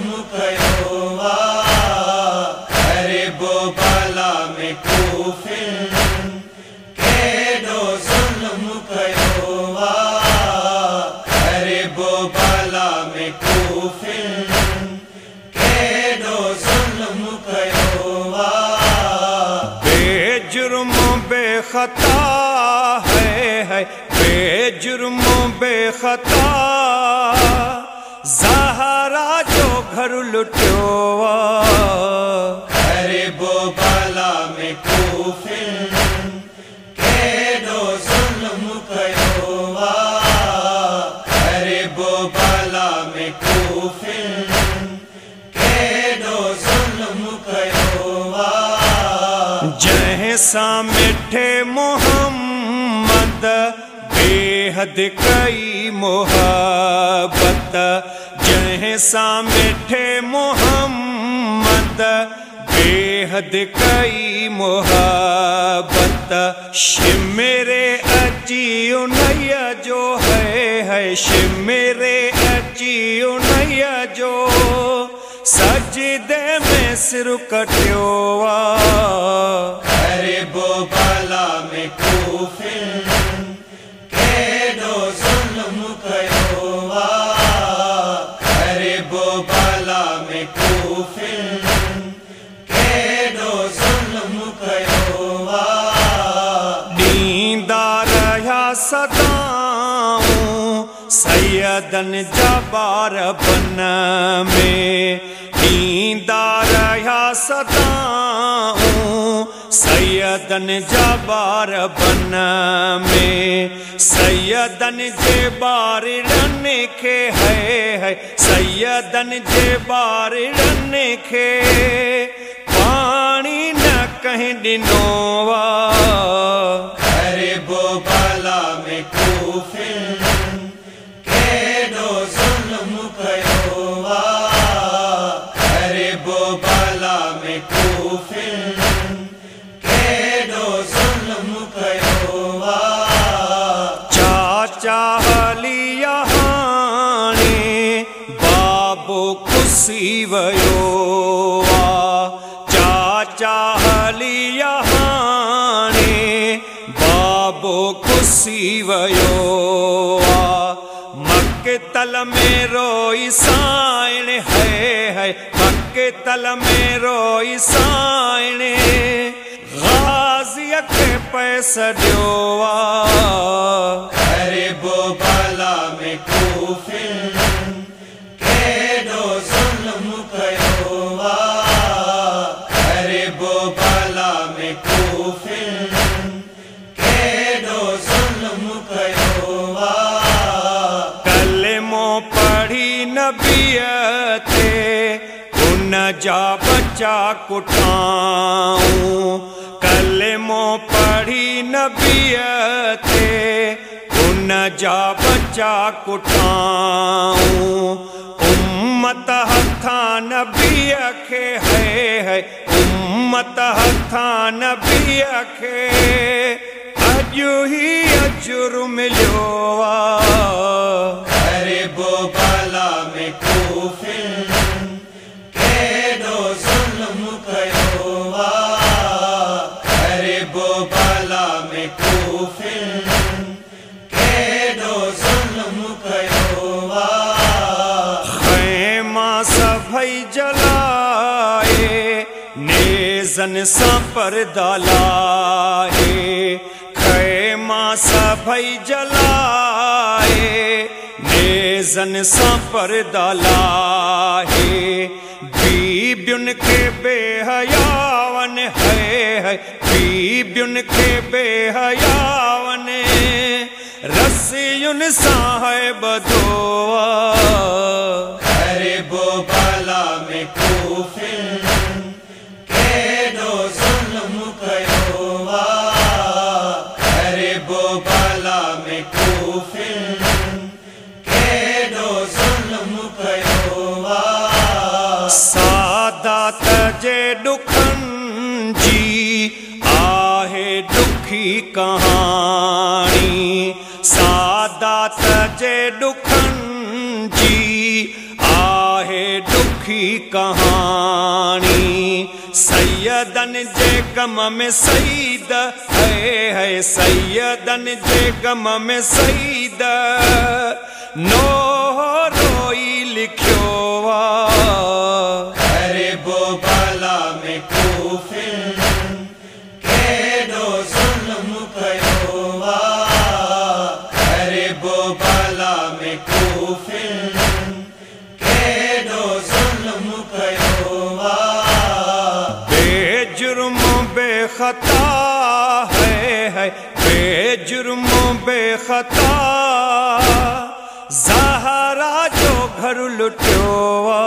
ज़ुल्म कयो वा गरीब भला में कूफिर केॾो ज़ुल्म कयो वा गरीब भला में कूफिर केॾो ज़ुल्म कयो वा बेजुर्म बेखता है बेजुर्म बेखता ज़हरा जो घर लुटियो वा गरीब भला में कूफिर केॾो ज़ुल्म कयो वा गरीब भला में कूफिर केॾो ज़ुल्म कयो वा जैसा मिठे मोहम्मद बेहद कई मोहब्बत जैसा मिठे मोहम्मद बेहद कई मोहब्बत शिमेरे अची उनैया जो है शिमेरे अची उनैया जो सजदे में सिर कटियो वा गरीब भला में कूफिर केॾो ज़ुल्म कयो वा गरीब भला में कूफिर केॾो ज़ुल्म कयो वा ॾींदा रहिया सदाऊं सैयदन जा ॿार बन में ॾींदा रहिया सदाऊं सैयदन जा ॿार बन में सैयदन जे ॿारनि खे है सैयदन जे ॿारनि खे पाणी न कंहिं ॾिनो वा गरीब भला में कूफिर केॾो ज़ुल्म कयो वा गरीब भला में कूफिर केॾो ज़ुल्म कयो वा चाचा हलिया हाणे बाबो खुसी वयो वा चाचा हलिया हाणे बाबो खुसी वयो वा मक्तल में रोई साइण है मक्तल में रोई साइण गाज़ीअ खे पैसा ॾियो वा गरीब भला में कूफिर केॾो ज़ुल्म कयो वा गरीब भला में कूफिर केॾो ज़ुल्म कयो वा कलमो पढ़ी नबीअ ते उन जा बच्चा कुठाऊं कलमो पढ़ी नबीअ ते उन जा बच्चा कुठाऊं उम्मत हथां नबीअ खे है उम्मत हथां नबीअ खे अॼु ही अजुर मिलियो वा गरीब भला में कूफिर केॾो ज़ुल्म कयो वा गरीब भला में कूफिर केॾो ज़ुल्म कयो वा ख़ैमा सभई जलाए नेज़न सां पर्दा लाहे ख़ैमा सभई जलाए नेज़न सां पर्दा लाहे बीबियुनि खे बेहयावन है बीबियुनि खे बेहयावन रस्सियुनि सां है ॿधो गरीब भला में कूफिर केॾो ज़ुल्म कयो वा गरीब भला में कूफिर केॾो ज़ुल्म कयो वा सादात जे ॾुखनि जी आहे ॾुखी कहाणी सादात जे ॾुखनि जी आहे आहे दुखी कहानी। सैयदन जे गम में सईद है सैयदन जे गम में सईद नोह रोई लिखियो वा। अरे बोबाला में कूफिर केडो जुल्म कयो वा। अरे बोबाला में कूफिर केडो जुल्म कयो वा। बेजुर्म बेखता है बेजुर्म बेखता ज़हरा जो घर लुटियो वा।